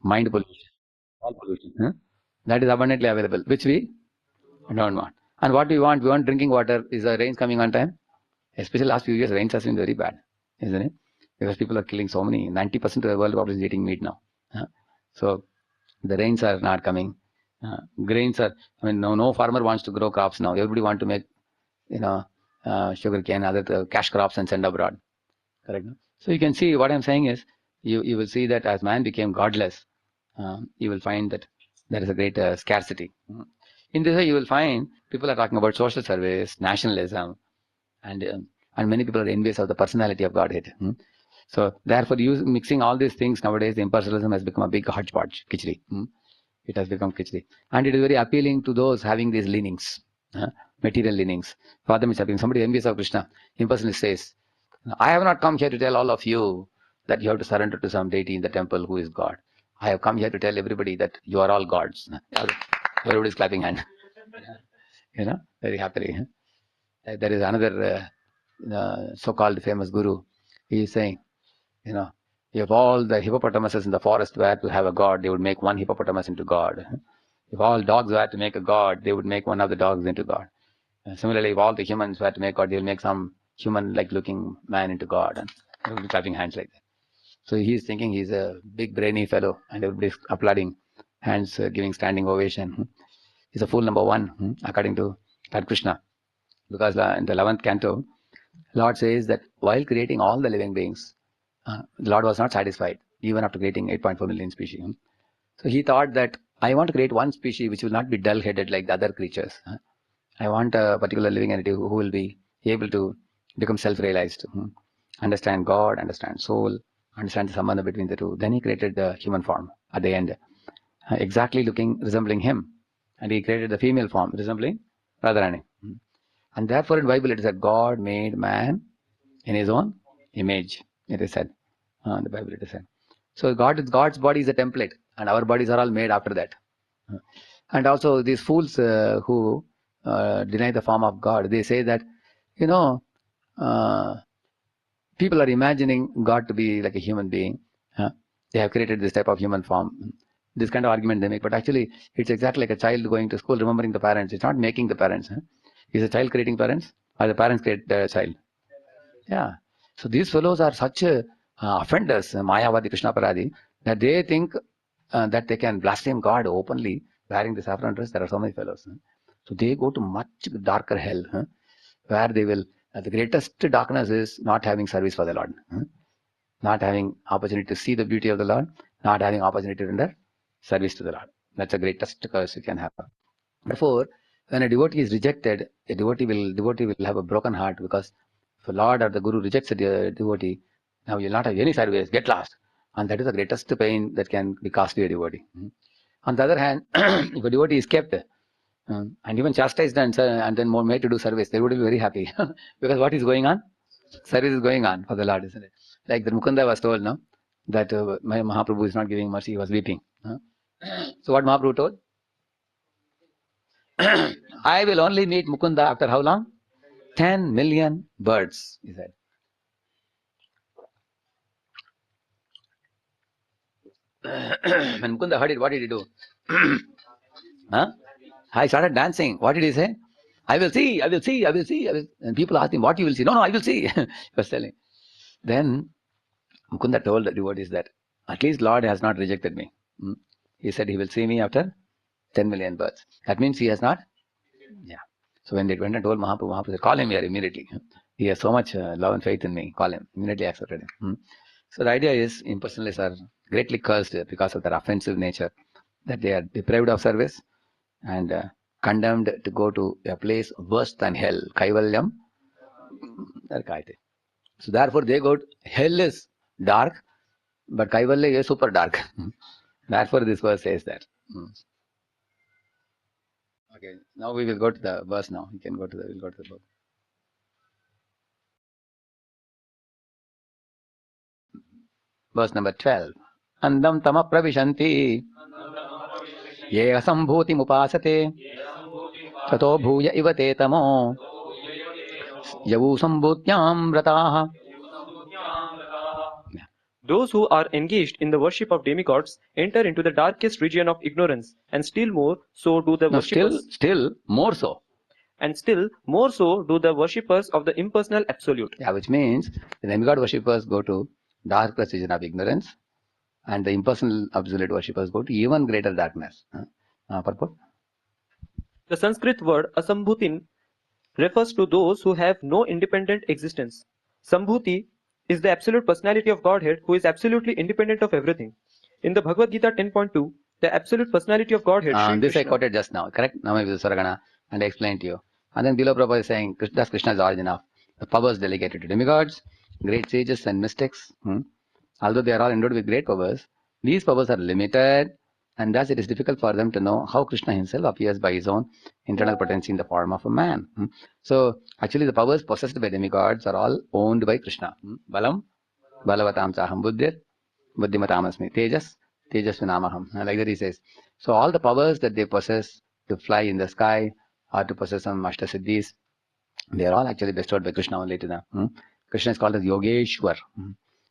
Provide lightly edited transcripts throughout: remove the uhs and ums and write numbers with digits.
Mind pollution, all pollution. That is abundantly available, which we don't want. And what we want? We want drinking water. Is the rains coming on time? Especially last few years, rains has been very bad, isn't it? Because people are killing so many. 90% of the world population is eating meat now. So the rains are not coming. Grains are. I mean, no farmer wants to grow crops now. Everybody want to make, you know, sugar cane, other cash crops and send abroad. Correct. So you can see what I'm saying is, you will see that as man became godless, you will find that there is a great scarcity. In this way, you will find people are talking about social service, nationalism, and many people are envious of the personality of Godhead. So therefore, mixing all these things nowadays, the impersonalism has become a big hodgepodge, khichdi. It has become khichdi, and it is very appealing to those having these leanings, material leanings. For them, it's appealing. Somebody envious of Krishna, impersonalist says, "I have not come here to tell all of you that you have to surrender to some deity in the temple who is God. I have come here to tell everybody that you are all gods." Everybody is clapping hand. Very happily. There is another so-called famous guru. He is saying, if all the hippopotamuses in the forest were to have a god, they would make one hippopotamus into God. If all dogs were to make a god, they would make one of the dogs into God. Similarly, if all the humans were to make God, they will make some human-like looking man into God, and they will be clapping hands like that. So he is thinking he's a big brainy fellow, and everybody's applauding, hands giving standing ovation. He's a fool number one, according to Lord Krishna, because in the 11th canto, Lord says that while creating all the living beings, the Lord was not satisfied, even after creating 8.4 million species. So he thought that I want to create one species which will not be dull-headed like the other creatures. I want a particular living entity who will be able to become self-realized, understand God, understand soul, understand the sambandha between the two. Then he created the human form at the end, exactly resembling him. And he created the female form, resembling Radharani. And therefore in the Bible it is that God made man in his own image, it is said. The Bible it is said. So God's body is a template, and our bodies are all made after that. And also these fools who deny the form of God, they say that, people are imagining God to be like a human being. They have created this type of human form. This kind of argument they make, but actually it's exactly like a child going to school, remembering the parents. It's not making the parents. Is the child creating parents, or the parents create the child? Yeah. So these fellows are such offenders, Mayavadi, Krishna Paradi, that they think that they can blaspheme God openly wearing the saffron dress. There are so many fellows. So they go to much darker hell, where they will, the greatest darkness is not having service for the Lord, not having opportunity to see the beauty of the Lord, not having opportunity to render service to the Lord. That's the greatest curse you can have. Therefore, when a devotee is rejected, a devotee will have a broken heart, because if a Lord or the Guru rejects a devotee, now you'll not have any service, get lost. And that is the greatest pain that can be caused to a devotee. On the other hand, if a devotee is kept and even chastised and then more made to do service, they would be very happy. Because what is going on? Service is going on for the Lord, isn't it? Like the Mukunda was told, no, that my Mahaprabhu is not giving mercy, he was weeping. So what Mahaprabhu told? I will only meet Mukunda after how long? 10 million birds, he said. When Mukunda heard it, what did he do? Huh? I started dancing. What did he say? I will see, I will see, I will see. And people asked him, what you will see? No, I will see. He was telling. Then Mukunda told the devotees that at least Lord has not rejected me. He said he will see me after 10 million births. That means he has not. Yeah. So when they went and told Mahaprabhu, Mahaprabhu said, call him here immediately. He has so much love and faith in me. Call him. Immediately accepted him. So the idea is impersonalists are greatly cursed because of their offensive nature, that they are deprived of service and condemned to go to a place worse than hell. Kaivalyam. So therefore they go to, hell is dark, but Kaivalya is super dark. Therefore this verse says that. Okay, now we will go to the verse now. You can we'll go to the book. Verse number 12. Andam tama pravishanti ye asambhuti mupasate tato bhuya ivate tamo yavu sambhutyam vrataha. Those who are engaged in the worship of demigods enter into the darkest region of ignorance, and still more so do the worshippers. Still more so. And still more so do the worshippers of the impersonal absolute. Yeah, which means the demigod worshippers go to darkest region of ignorance, and the impersonal absolute worshippers go to even greater darkness. Purport? The Sanskrit word asambhutin refers to those who have no independent existence. Sambhuti is the absolute personality of Godhead who is absolutely independent of everything. In the Bhagavad Gita 10.2, the absolute personality of Godhead, Shri This Krishna. I quoted just now, correct? Namai Saragana, and I explained to you. And then below Prabhupada is saying that's Krishna's origin of the powers delegated to demigods, great sages and mystics. Although they are all endowed with great powers, these powers are limited, and thus it is difficult for them to know how Krishna himself appears by his own internal potency in the form of a man. So actually the powers possessed by demigods are all owned by Krishna. Balam, Balavatam Saham Buddhir, Buddhimatamasmi, Tejas, Tejasvinamaham. Like that he says. So all the powers that they possess to fly in the sky or to possess some Ashtasiddhis, they are all actually bestowed by Krishna only to them. Krishna is called as Yogeshwar.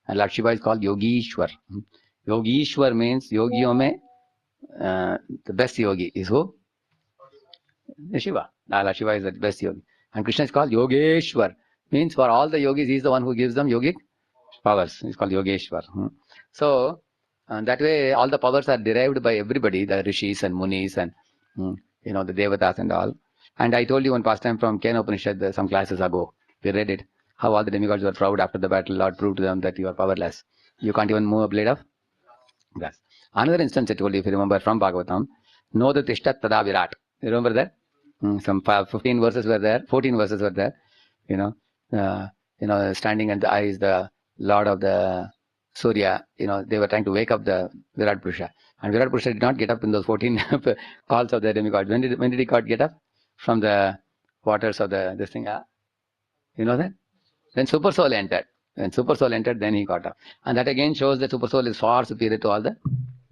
And Lord Shiva is called Yogishwar. Yogishwar means Yogiyo mein, the best yogi is who? Shiva. Lord Shiva is the best yogi. And Krishna is called Yogeshwar. Means for all the yogis, he is the one who gives them yogic powers. It's called Yogeshwar. So that way, all the powers are derived by everybody, the rishis and munis and the devatas and all. And I told you one past time from Ken Upanishad some classes ago. We read it. How all the demigods were proud after the battle. Lord proved to them that you are powerless. You can't even move a blade of grass. Another instance I told you, if you remember from Bhagavatam, know the Tishtat Tada Virat. You remember that? Some 15 verses were there, 14 verses were there. Standing at the eyes, the Lord of the Surya, they were trying to wake up the Virat Purusha. And Virat Purusha did not get up in those 14 calls of the demigods. When did he get up? From the waters of this thing. You know that? Then Super Soul entered. When Super Soul entered, then he got up. And that again shows that Super Soul is far superior to all the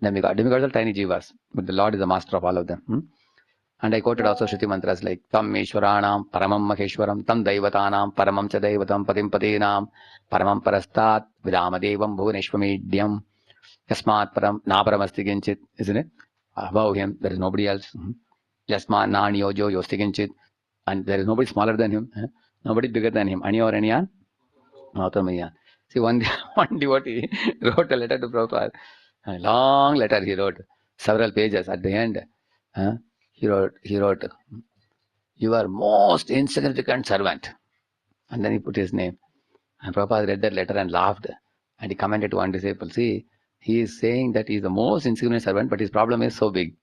demigods. Demigods are tiny jivas, but the Lord is the master of all of them. And I quoted also Shruti mantras like Tam Ishwaranam Paramam Maheshwaram Tam Daivatanam Paramam Cha Daivatam Patim Patinam Paramam Parastat Vidamadevam Bhuvaneshwamedhyam Yasmat Param Naparamasti Kinchit, isn't it? Above him, there is nobody else. Yasmat Nanyojo Yosti Kinchit, and there is nobody smaller than him, nobody bigger than him. Ani or Aniyan? Mahatamayan. See, one devotee wrote a letter to Prabhupada. A long letter he wrote, several pages. At the end, he wrote, you are most insignificant servant. And then he put his name. And Prabhupada read that letter and laughed. And he commented to one disciple, see, he is saying that he is the most insignificant servant, but his problem is so big.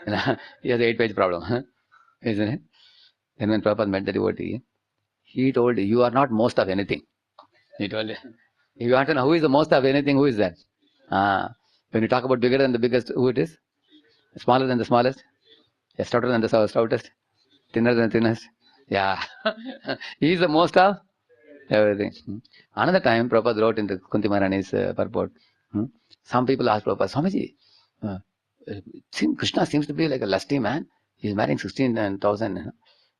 He has an 8-page problem, isn't it? Then when Prabhupada met the devotee, he told, you are not most of anything. He told, if you want to know who is the most of anything, who is that? When you talk about bigger than the biggest, who it is? Smaller than the smallest? Stouter than the stoutest? Thinner than the thinnest? Yeah. He is the most of everything. Another time, Prabhupada wrote in the Kunti Maharani's purport. Some people asked Prabhupada, Swamiji, Krishna seems to be like a lusty man. He's marrying 16,000.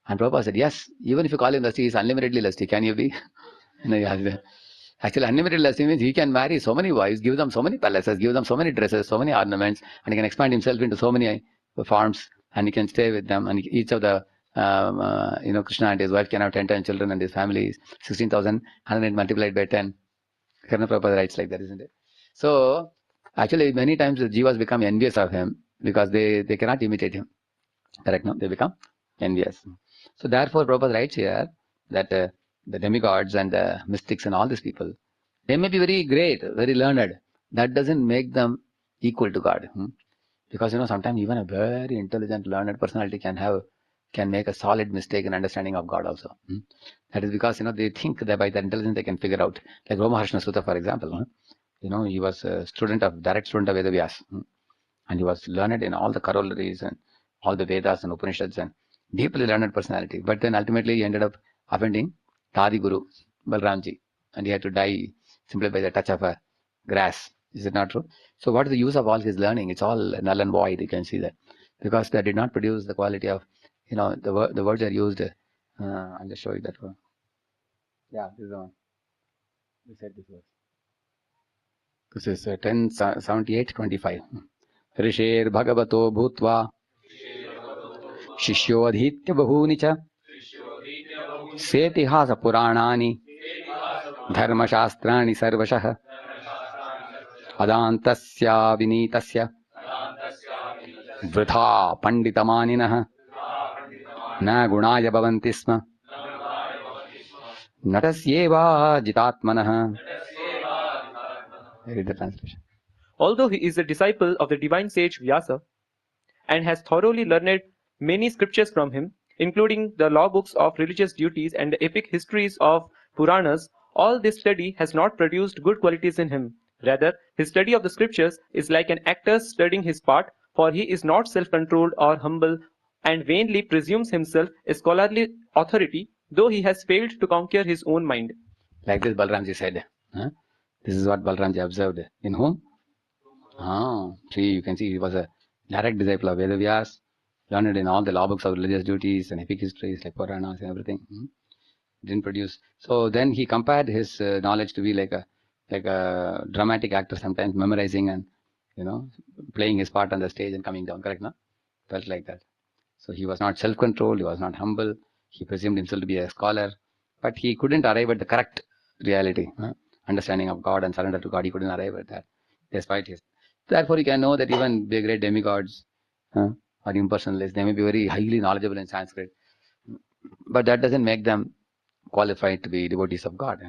And Prabhupada said, yes, even if you call him lusty, he's unlimitedly lusty. Can you be? Actually, unlimited lusty means he can marry so many wives, give them so many palaces, give them so many dresses, so many ornaments, and he can expand himself into so many farms, and he can stay with them. And each of the, Krishna and his wife can have 10 children, and his family is 16,000, 100 multiplied by 10. Karna Prabhupada writes like that, isn't it? So, actually, many times the jivas become envious of him because they cannot imitate him. Correct? No? They become envious. So, therefore, Prabhupada writes here that the demigods and the mystics and all these people, they may be very great, very learned. That doesn't make them equal to God. Because, sometimes even a very intelligent, learned personality can make a solid mistake in understanding of God also. That is because, they think that by their intelligence they can figure out. Like Romaharshana Sutta, for example. He was a direct student of Vedavyas. And he was learned in all the corollaries and all the Vedas and Upanishads and deeply learned personality. But then ultimately he ended up offending Tadi Guru, Balramji. And he had to die simply by the touch of a grass. Is it not true? So what is the use of all his learning? It's all null and void. You can see that. Because they did not produce the quality of, the words are used. I'll just show you that one. Yeah, this is the one. We said this was. This is 1078-25. ऋषेर् भगवतो भूत्वा शिष्योऽधीत्य बहूनि च सेतिहास पुराणानि धर्मशास्त्राणि सर्वशः अदान्तस्य विनीतस्य वृथा पंडितमानिनः न गुणाय भवन्ति स्म नटस्येवाजितात्मनः. Read the translation. Although he is a disciple of the divine sage Vyasa and has thoroughly learned many scriptures from him, including the law books of religious duties and the epic histories of Puranas, all this study has not produced good qualities in him. Rather, his study of the scriptures is like an actor studying his part, for he is not self-controlled or humble and vainly presumes himself a scholarly authority, though he has failed to conquer his own mind. Like this Balramji said. This is what Balramji observed. In whom? See, you can see he was a direct disciple of Vedavyas, learned in all the law books of religious duties and epic histories like Puranas and everything. Didn't produce. So then he compared his knowledge to be like a dramatic actor, sometimes memorizing and playing his part on the stage and coming down. Correct, no? Felt like that. So he was not self-controlled. He was not humble. He presumed himself to be a scholar, but he couldn't arrive at the correct reality, understanding of God and surrender to God. He couldn't arrive at that, despite his. Therefore, you can know that even the great demigods or impersonalists, they may be very highly knowledgeable in Sanskrit, but that doesn't make them qualified to be devotees of God.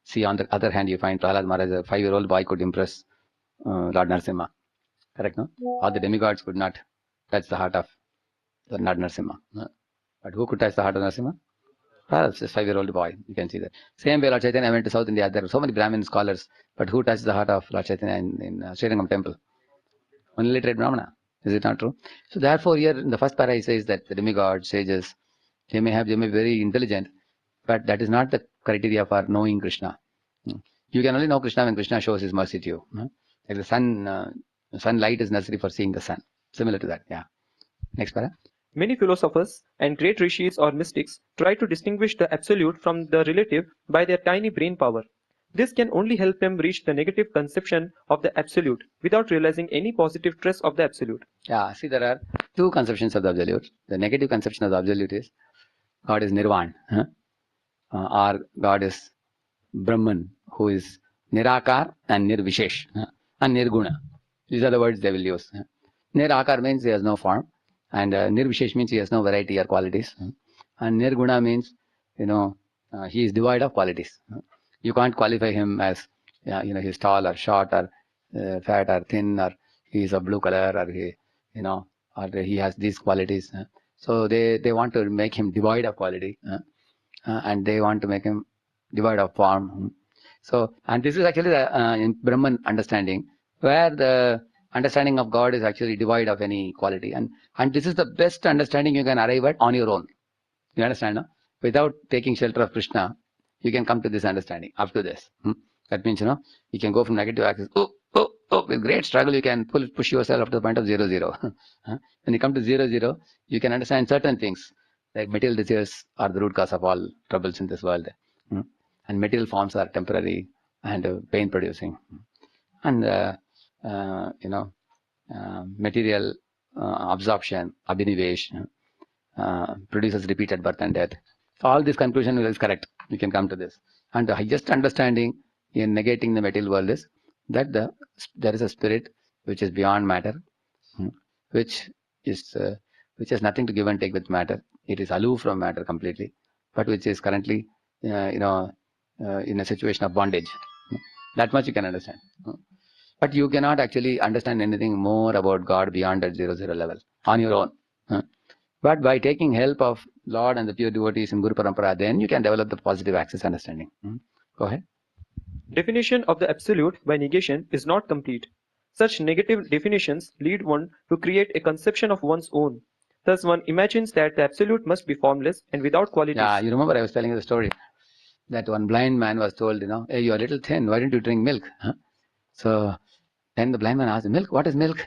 See, on the other hand, you find Prahlad Maharaj, a 5-year-old boy, could impress Lord Narasimha. Correct, no? All the demigods could not touch the heart of Lord Narasimha. But who could touch the heart of Narasimha? Perhaps a 5-year-old boy. You can see that. Same way Lord Chaitanya went to South India. There were so many Brahmin scholars, but who touched the heart of Lord Chaitanya in Srirangam temple? Only literate Brahmana. Is it not true? So therefore, here in the first para he says that the demigods, sages, they may be very intelligent, but that is not the criteria for knowing Krishna. You can only know Krishna when Krishna shows his mercy to you. Like the sunlight is necessary for seeing the sun. Similar to that. Yeah. Next para. Many philosophers and great rishis or mystics try to distinguish the absolute from the relative by their tiny brain power. This can only help them reach the negative conception of the absolute without realizing any positive trace of the absolute. Yeah, see, there are two conceptions of the absolute. The negative conception of the absolute is God is Nirvan, or God is Brahman, who is Nirakar and Nirvishesh, and Nirguna. These are the words they will use. Nirakar means he has no form, and Nirvishesh means he has no variety or qualities, and Nirguna means he is devoid of qualities. You can't qualify him as he's tall or short or fat or thin, or he is of blue color, or he has these qualities. So they want to make him devoid of quality, and they want to make him devoid of form. So, and this is actually the in Brahman understanding, where the understanding of God is actually devoid of any quality, and this is the best understanding you can arrive at on your own. You understand, no? Without taking shelter of Krishna, you can come to this understanding up to this. That means you can go from negative axis. With great struggle you can push yourself up to the point of 0, 0. When you come to 0, 0, you can understand certain things, like material desires are the root cause of all troubles in this world, and material forms are temporary and pain producing, and material absorption, abhinivesh, produces repeated birth and death. So all this conclusion is correct. You can come to this. And the highest understanding in negating the material world is that there is a spirit which is beyond matter, which has nothing to give and take with matter. It is aloof from matter completely, but which is currently in a situation of bondage. That much you can understand. But you cannot actually understand anything more about God beyond that 0, 0 level on your own. But by taking help of Lord and the pure devotees in Guru Parampara, then you can develop the positive access understanding. Go ahead. Definition of the absolute by negation is not complete. Such negative definitions lead one to create a conception of one's own. Thus one imagines that the absolute must be formless and without qualities. Yeah, you remember I was telling you the story that one blind man was told, hey, you're a little thin, why don't you drink milk? So then the blind man asked, milk? What is milk?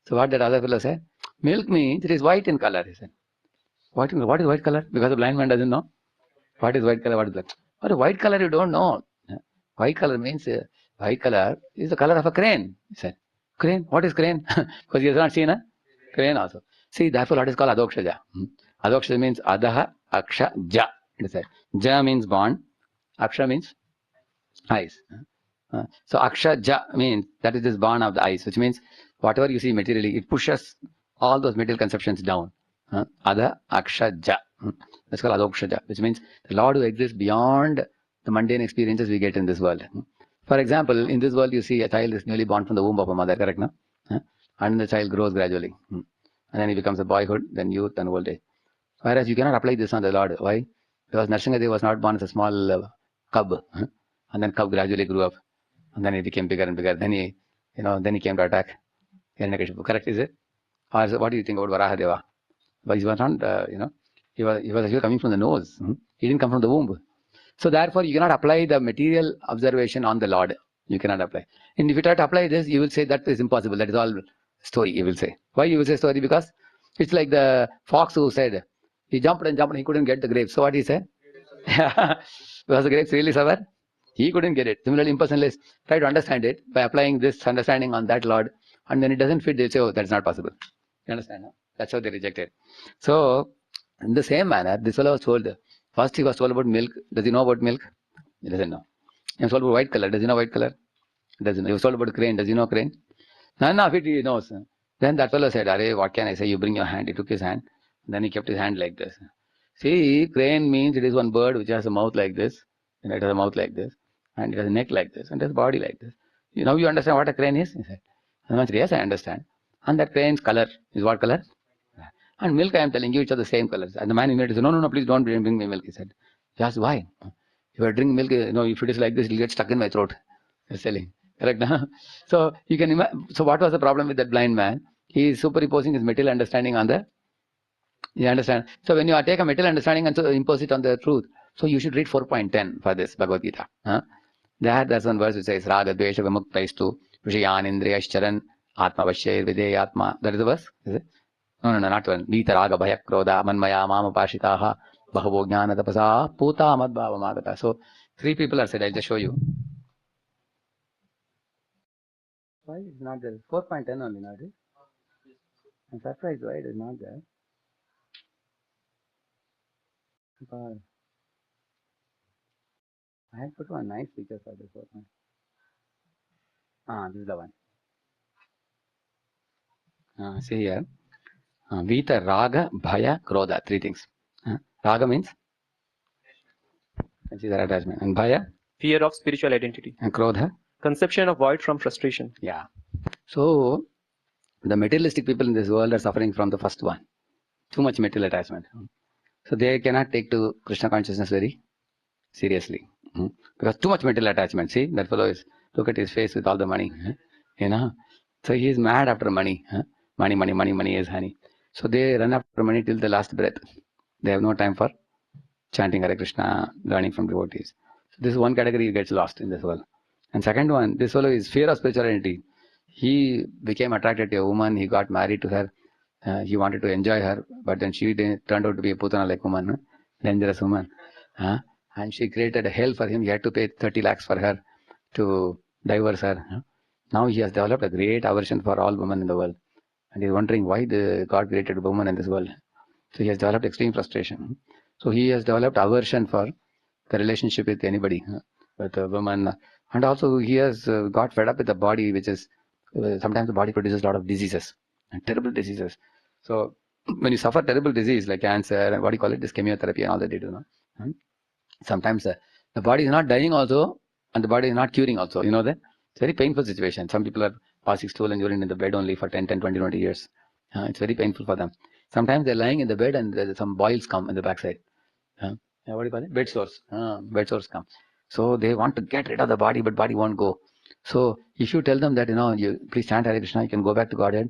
So what that other fellow said? Milk means it is white in color, he said. What is white color? Because the blind man doesn't know. What is white color? What is black? What is white color? You don't know. White color means white color is the color of a crane. He said, crane? What is crane? Because he has not seen a crane also. See, therefore what is called Adokshaja. Adokshaja means Adaha Aksha Ja. It is said. Ja means born. Aksha means eyes. So Aksha Ja means that is this born of the eyes, which means whatever you see materially, it pushes all those material conceptions down. Ada Aksha Ja. That's called Adokshaja, which means the Lord who exists beyond the mundane experiences we get in this world. For example, in this world, you see a child is newly born from the womb of a mother, correct? No? And the child grows gradually. And then he becomes a boyhood, then youth, and old age. Whereas you cannot apply this on the Lord. Why? Because Narsingadev was not born as a small cub. And then cub gradually grew up. And then he became bigger and bigger. Then he came to attack Hiranyakashipu. Correct, is it? Or what do you think about Varahadeva? But he was not, he was actually coming from the nose. He didn't come from the womb. So therefore, you cannot apply the material observation on the Lord. You cannot apply. And if you try to apply this, you will say that is impossible. That is all story, you will say. Why you will say story? Because it's like the fox who said, he jumped and jumped and he couldn't get the grapes. So what he said? Was the grapes really sour? He couldn't get it. Similarly, impersonalists try to understand it by applying this understanding on that Lord. And then it doesn't fit. They say, oh, that's not possible. You understand? No? That's how they reject it. So, in the same manner, this fellow was told, first he was told about milk. Does he know about milk? He doesn't know. He was told about white color. Does he know white color? He doesn't know. He was told about crane. Does he know crane? None of it he knows. Then that fellow said, Arey, what can I say? You bring your hand. He took his hand. Then he kept his hand like this. See, crane means it is one bird which has a mouth like this. And it has a mouth like this. And it has a neck like this. And it has a body like this. You understand what a crane is? He said. And I said, yes, I understand. And that crane's color is what color? And milk, I am telling you, it's of the same colors. And the man immediately said, no, please don't bring me milk. He said, just why? If I drink milk, if it is like this, it will get stuck in my throat. He's telling. Correct? So you can imagine. So what was the problem with that blind man? He is superimposing his material understanding on the. You understand? So when you take a material understanding and so impose it on the truth, so you should read 4.10 for this Bhagavad Gita. There's one verse which says, Raga Dvesha Vimuktaistu Vishayan Indriyascharan Atma Vashyayir Videyatma. That is the verse? Is it? No, not one. Vita Raga Bhaya Krodha Manmaya Mama Pashitaha Bahavo Jnana Tapasa Puta Madbhava Magata. So 3 people are said. I'll just show you. Why is not there? 4.10 only, not it? I'm surprised why it is not there. But I had put one nice picture for this one. This is the one. See here. Vita, Raga, Bhaya, Krodha. 3 things. Raga means? See that attachment. And Bhaya? Fear of spiritual identity. And Krodha? Conception of void from frustration. Yeah. So, the materialistic people in this world are suffering from the first one. Too much material attachment. So, they cannot take to Krishna consciousness very seriously. Because too much material attachment. See, that fellow is, look at his face with all the money. So, he is mad after money. Money is honey. So, they run after money till the last breath. They have no time for chanting Hare Krishna, learning from devotees. So, this is one category gets lost in this world. And second one, this fellow is fear of spirituality. He became attracted to a woman. He got married to her. He wanted to enjoy her, but then she turned out to be a putana-like woman, dangerous woman. And she created a hell for him. He had to pay 30 lakhs for her to divorce her. Now he has developed a great aversion for all women in the world. And he's wondering why God created a woman in this world. So he has developed extreme frustration. So he has developed aversion for the relationship with anybody, with a woman. And also he has got fed up with the body, which is, sometimes the body produces a lot of diseases, and terrible diseases. So when you suffer terrible disease like cancer, and what do you call it, this chemotherapy and all that they do, sometimes the body is not dying also, and the body is not curing also. You know that? It's a very painful situation. Some people are passing stool and urine in the bed only for 10, 20 years. It's very painful for them. Sometimes they're lying in the bed and some boils come in the backside. What do you call it? Bed sores. Bed sores come. So they want to get rid of the body, but body won't go. So if you tell them that, you please chant Hare Krishna, you can go back to Godhead,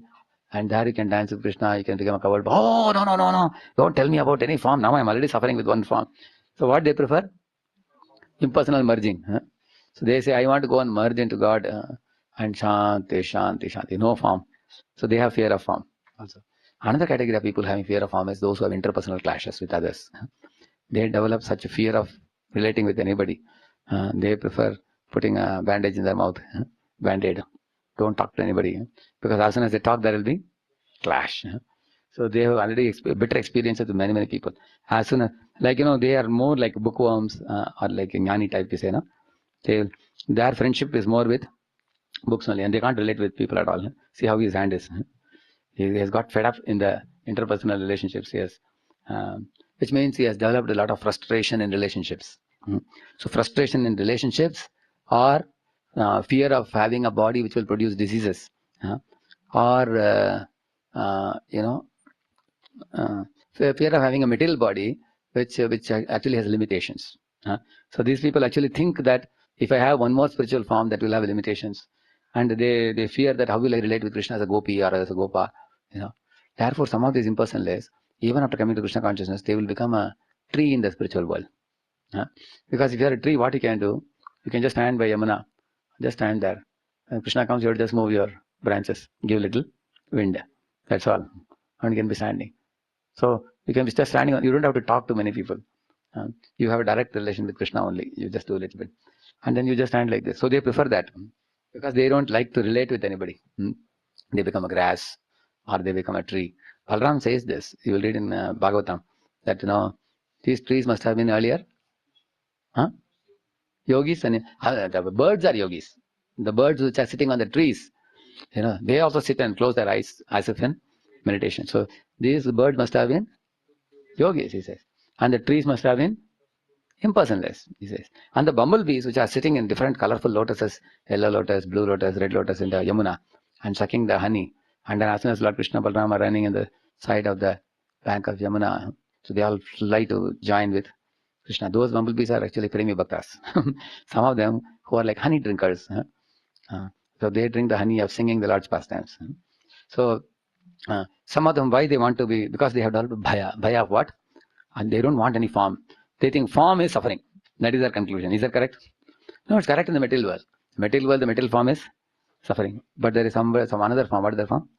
and there you can dance with Krishna, you can become a covered. Oh, no. Don't tell me about any form. Now I'm already suffering with one form. So what they prefer? Impersonal merging. So they say, I want to go and merge into God, and Shanti, no form. So they have fear of form also. Another category of people having fear of form is those who have interpersonal clashes with others. They develop such a fear of relating with anybody. They prefer putting a bandage in their mouth, band-aid. Don't talk to anybody, because as soon as they talk, there will be clash. So they have already bitter experiences with many people. As soon as, like, they are more like bookworms, or like a jnani type, you say, no? Their friendship is more with books only, and they can't relate with people at all. See how his hand is. He has got fed up in the interpersonal relationships. Yes, which means he has developed a lot of frustration in relationships. So frustration in relationships, or fear of having a body which will produce diseases, or fear of having a material body which actually has limitations. So these people actually think that if I have one more spiritual form, that will have limitations, and they fear that how will I relate with Krishna as a gopi or as a gopa. Therefore, some of these impersonalists, even after coming to Krishna consciousness, they will become a tree in the spiritual world. Because if you are a tree, what you can do, you can just stand by Yamuna, just stand there. When Krishna comes, you just move your branches, give little wind. That's all, and you can be standing. So you can be just standing. You don't have to talk to many people. You have a direct relation with Krishna only. You just do a little bit, and then you just stand like this. So they prefer that, because they don't like to relate with anybody. They become a grass, or they become a tree. Balram says this. You will read in Bhagavatam that these trees must have been earlier yogis, and the birds are yogis. The birds which are sitting on the trees, they also sit and close their eyes as if in meditation. So these birds must have been yogis, he says, and the trees must have been impersonless, he says. And the bumblebees, which are sitting in different colorful lotuses, yellow lotus, blue lotus, red lotus in the Yamuna, and sucking the honey, and then as soon as Lord Krishna Balram are running in the side of the bank of Yamuna, so they all fly to join with Krishna. Those bumblebees are actually Premi Bhaktas. Some of them who are like honey drinkers. So they drink the honey of singing the Lord's pastimes. So some of them, why they want to be, because they have developed bhaya. Bhaya of what? And they don't want any form. They think form is suffering. That is their conclusion. Is that correct? No, it's correct in the material world. Material world, the material form is suffering. But there is some another form. What is the form?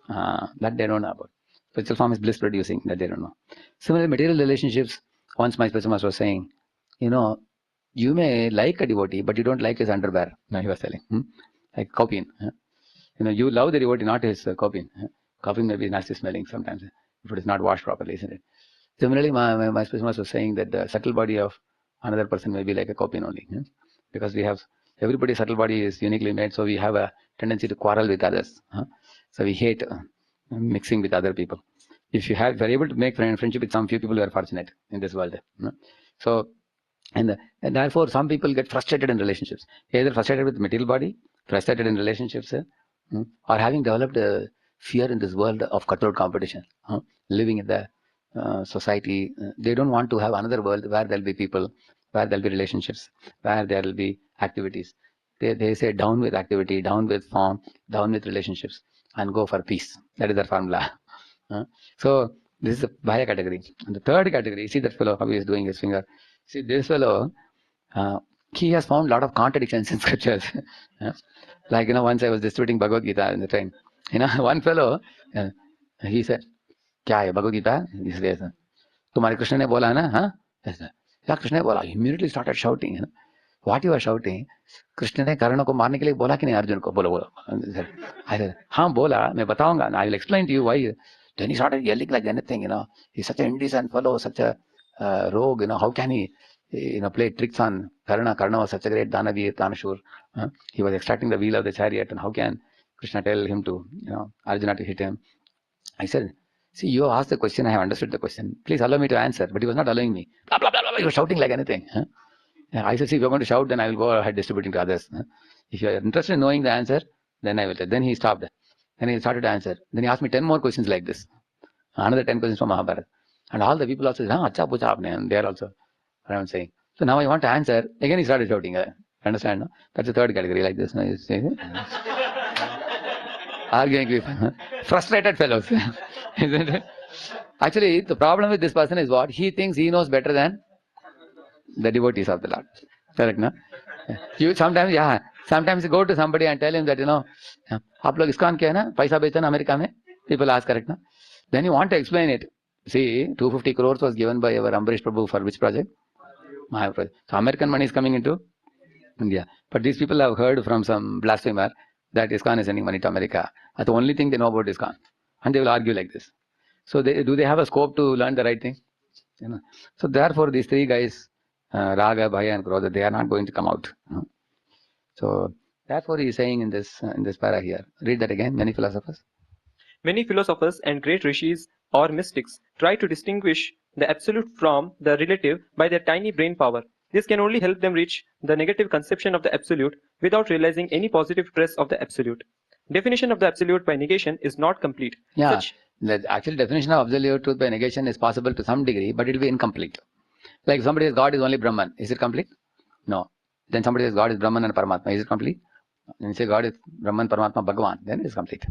That they don't know about. Spiritual form is bliss producing. That they don't know. Similarly, material relationships. Once my spiritual master was saying, you may like a devotee, but you don't like his underwear. Now he was telling, like copine. You love the devotee, not his copine. Copine may be nasty smelling sometimes if it is not washed properly, isn't it? Similarly, my spiritual master was saying that the subtle body of another person may be like a copine only, because we have everybody's subtle body is uniquely made, so we have a tendency to quarrel with others. So we hate mixing with other people. If you are able to make friendship with some few people, you are fortunate in this world. So, and therefore, some people get frustrated in relationships, either frustrated with material body, frustrated in relationships, or having developed a fear in this world of cutthroat competition, living in the society. They don't want to have another world where there will be people, where there will be relationships, where there will be activities. They say down with activity, down with form, down with relationships, and go for peace. That is their formula. So this is a Bhaya category. And the third category, see that fellow, how he is doing his finger. See this fellow, he has found a lot of contradictions in scriptures. Like, once I was distributing Bhagavad Gita in the train. One fellow, he said, क्या है भगवद गीता इसलिए तुम्हारे कृष्ण ने बोला ना, या कृष्ण ने बोला, immediately started shouting. What you are shouting? Krishna ने कर्ण को मारने के लिए बोला कि नहीं अर्जुन को? बोलो I said, हाँ बोला, मैं बताऊंगा. I will explain to you why. Then he started yelling like anything. He's such an indecent fellow, such a rogue. How can he play tricks on Karna? Karna was such a great Danavi, Danashur. He was extracting the wheel of the chariot, and how can Krishna tell him to, Arjuna to hit him? I said, see, you asked the question, I have understood the question. Please allow me to answer. But he was not allowing me. Blah, blah, blah, blah. He was shouting like anything. I said, see, if you're going to shout, then I will go ahead distributing to others. If you are interested in knowing the answer, then I will tell. Then he stopped. Then he started to answer. Then he asked me 10 more questions like this. Another 10 questions from Mahabharata. And all the people also said, acha pucha aapne. And they are also around saying. So now I want to answer. Again he started shouting. Understand? No? That's the third category like this. Arguing with frustrated fellows. Isn't it? Actually, the problem with this person is what? He thinks he knows better than the devotees of the Lord. Correct, no? You sometimes you go to somebody and tell him that, आप लोग ISKCON के है ना, पैसा बेचते ना America में? People ask, correct, no? Then you want to explain it. See, 250 crores was given by our Ambarish Prabhu for which project? My project. So American money is coming into India. But these people have heard from some blasphemer that ISKCON is sending money to America. That's the only thing they know about ISKCON. And they will argue like this. So do they have a scope to learn the right thing? You know. So therefore, these three guys, Raga, Bhaya, and Krodha, they are not going to come out. So therefore, he is saying in this para here. Read that again. Many philosophers. Many philosophers and great rishis or mystics try to distinguish the absolute from the relative by their tiny brain power. This can only help them reach the negative conception of the absolute without realizing any positive trace of the absolute. Definition of the absolute by negation is not complete. Yeah, the actual definition of absolute truth by negation is possible to some degree, but it will be incomplete. Like somebody says God is only Brahman. Is it complete? No. Then somebody says God is Brahman and Paramatma. Is it complete? When you say God is Brahman, Paramatma, Bhagavan, then it is complete.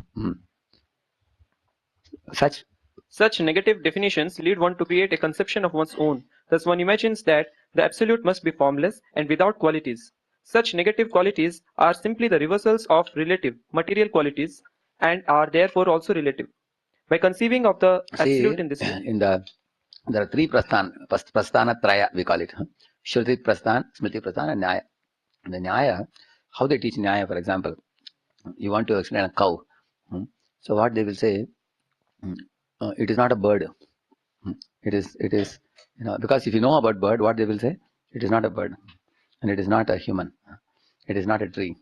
Such negative definitions lead one to create a conception of one's own. Thus one imagines that the absolute must be formless and without qualities. Such negative qualities are simply the reversals of relative, material qualities and are therefore also relative. By conceiving of the absolute in this way. There are three prasthana traya, we call it. Shruti prasthan, smriti prasthan, and nyaya. The nyaya, how they teach nyaya, for example, you want to explain a cow. So what they will say, it is not a bird. It is, because if you know about bird, what they will say, it is not a bird, and it is not a human. It is not a tree.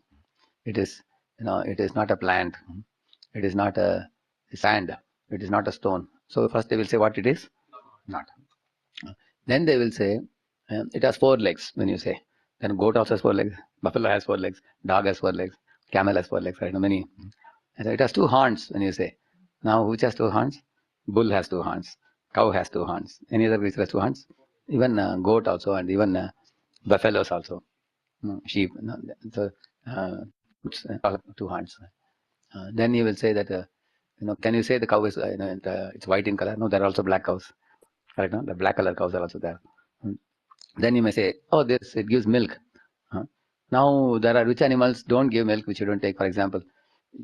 It is, it is not a plant. It is not a sand. It is not a stone. So first they will say what it is not. Then they will say it has 4 legs. When you say, then goat also has 4 legs, buffalo has 4 legs, dog has 4 legs, camel has 4 legs. Right? Many. And it has 2 horns. When you say, now which has 2 horns? Bull has 2 horns. Cow has 2 horns. Any other creature has 2 horns? Even goat also, and even buffaloes also. Sheep. So 2 horns. Then you will say that, can you say the cow is, it's white in color? No, there are also black cows. Correct? No? The black color cows are also there. Then you may say, oh, it gives milk. Now there are which animals don't give milk, which you don't take. For example,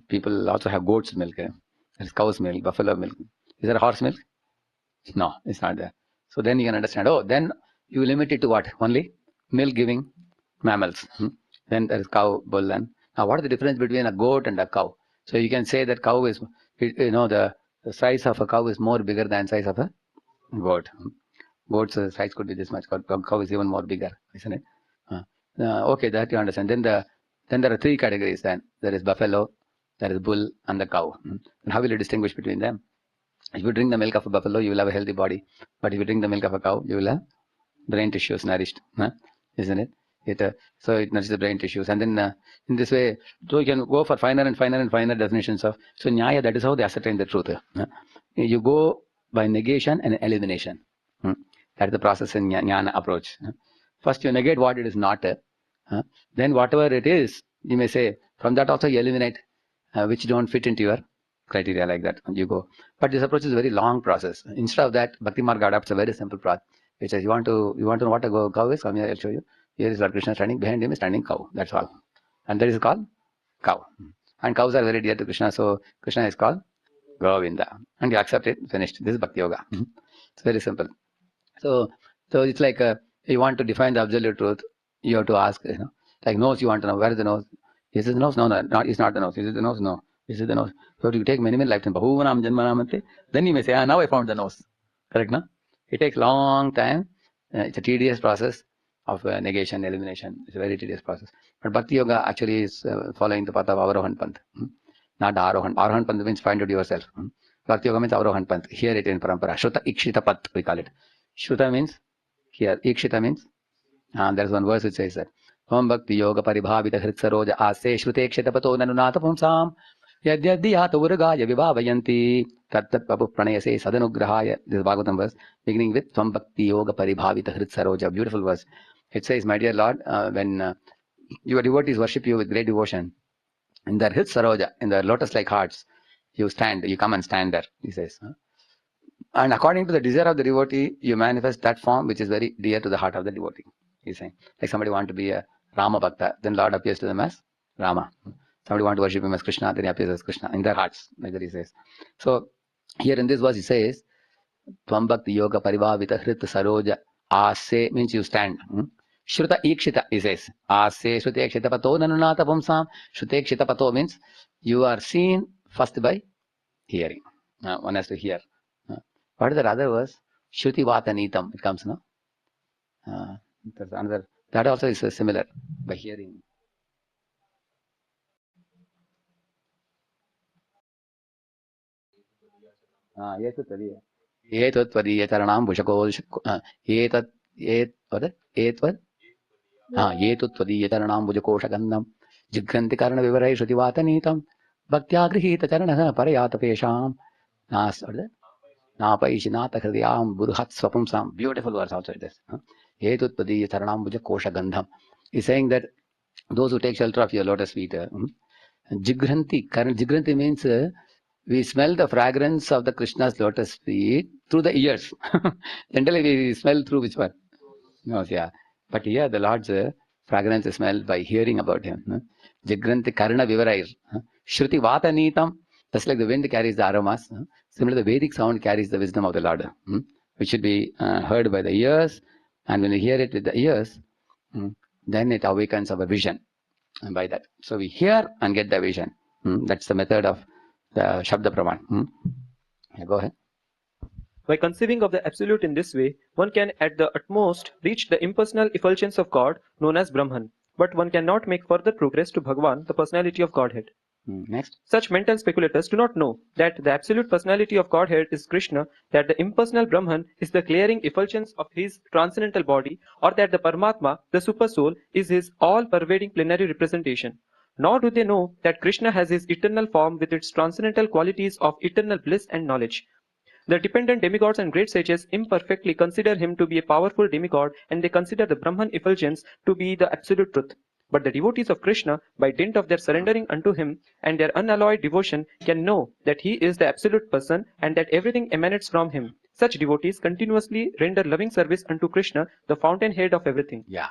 people also have goat's milk. There's cow's milk, buffalo milk. Is there a horse milk? No, it's not there. So then you can understand. Oh, then you limit it to what? Only milk giving mammals. Then there is cow, bull, and now what is the difference between a goat and a cow? So you can say that cow is, the size of a cow is more bigger than size of a goat. Goat's size could be this much. Cow is even more bigger, isn't it? Okay, that you understand. Then there are 3 categories. Then there is buffalo, there is bull, and the cow. And how will you distinguish between them? If you drink the milk of a buffalo, you will have a healthy body. But if you drink the milk of a cow, you will have brain tissues nourished, isn't it? So it nourishes the brain tissues. And then in this way, so you can go for finer and finer and finer definitions of. So nyaya, that is how they ascertain the truth. You go by negation and elimination. That is the process in jnana approach. First you negate what it is not. Then whatever it is, you may say, from that also you eliminate which don't fit into your criteria, like that. You go. But this approach is a very long process. Instead of that, Bhakti Marga adopts a very simple process, which is you want to know what a cow is. Come here, I'll show you. Here is Lord Krishna standing. Behind him is standing cow. That's all. And that is called cow. And cows are very dear to Krishna, so Krishna is called Govinda. And you accept it. Finished. This is Bhakti Yoga. It's very simple. So it's like you want to define the absolute truth. You have to ask. Like nose, you want to know where is the nose. Is it the nose? No, it's not the nose. Is it the nose? No. Is it the nose? So you take many lifetimes. Bahuvanam janmanamante. Then you may say, now I found the nose. Correct, no? It takes long time. It's a tedious process of negation, elimination. It's a very tedious process. But Bhakti Yoga actually is following the path of Avarohan Panth. Not Arohan. Arohan Panth means find it yourself. Bhakti Yoga means Avarohan Panth. Hear it in Parampara. Shruta Ikshita Path, we call it. Shruta means here. Ikshita means, there's one verse which says that. Om Bhakti Yoga Paribhavita Hritsaroja Ase Shrute Kshita Pato Nanunata Pumsam Yadyadhyata Uragaya Vibhavayanti Tattat Papu Pranayase Sadanugrahaya. This is Bhagavatam verse, beginning with Om Bhakti Yoga Paribhavita Hritsaroja. Beautiful verse. It says, my dear Lord, when your devotees worship you with great devotion, in their Hritsaroja, in their lotus-like hearts, you come and stand there, he says. And according to the desire of the devotee, you manifest that form which is very dear to the heart of the devotee. He's saying, like somebody want to be a Rama Bhakta, then Lord appears to them as Rama. Somebody want to worship him as Krishna, then he appears as Krishna in their hearts, like that he says. So here in this verse he says, Tvam Bhakti Yoga Paribhavita Hrit Saroja Ase means you stand. Shruta Ikshita, he says. Asya Shruta Ikshita Pato Nanunata Pumsam. Shruta Ikshita Pato means you are seen first by hearing. One has to hear. What is the other verse? Shruti Vatanitam. It comes, no? There's another. That also is similar by hearing. Etat Vadiyataranam Bushako. Etat. What? Etvad. Etut Vadiyataranam Bujakosha Jigranti Karana Vivarai Shruti Vatanitam. Bhaktyagrihi Tatarana Parayatapesham. Nas. Napaishinata Hridayam Buruhat Swapumsam. Beautiful verse also it is. Etut Vadiyataranam Bujakosha Gandham. He's saying that those who take shelter of your lotus feet. Jigranti. Jigranti means we smell the fragrance of the Krishna's lotus feet through the ears. Generally, we smell through which one? No, yeah. But here, the Lord's fragrance is smelled by hearing about him. Jigranti karna vivarair. Shruti vatanitam. Just like the wind carries the aromas. Similarly, the Vedic sound carries the wisdom of the Lord, which should be heard by the ears. And when we hear it with the ears, then it awakens our vision by that. So we hear and get the vision. That's the method of the Shabda Praman. Yeah, go ahead. By conceiving of the Absolute in this way, one can at the utmost reach the impersonal effulgence of God known as Brahman, but one cannot make further progress to Bhagavan, the personality of Godhead. Next. Such mental speculators do not know that the absolute personality of Godhead is Krishna, that the impersonal Brahman is the clearing effulgence of his transcendental body, or that the Paramatma, the Supersoul, is his all-pervading plenary representation. Nor do they know that Krishna has his eternal form with its transcendental qualities of eternal bliss and knowledge. The dependent demigods and great sages imperfectly consider him to be a powerful demigod, and they consider the Brahman effulgence to be the absolute truth. But the devotees of Krishna, by dint of their surrendering unto him and their unalloyed devotion, can know that he is the absolute person and that everything emanates from him. Such devotees continuously render loving service unto Krishna, the fountainhead of everything. Yeah.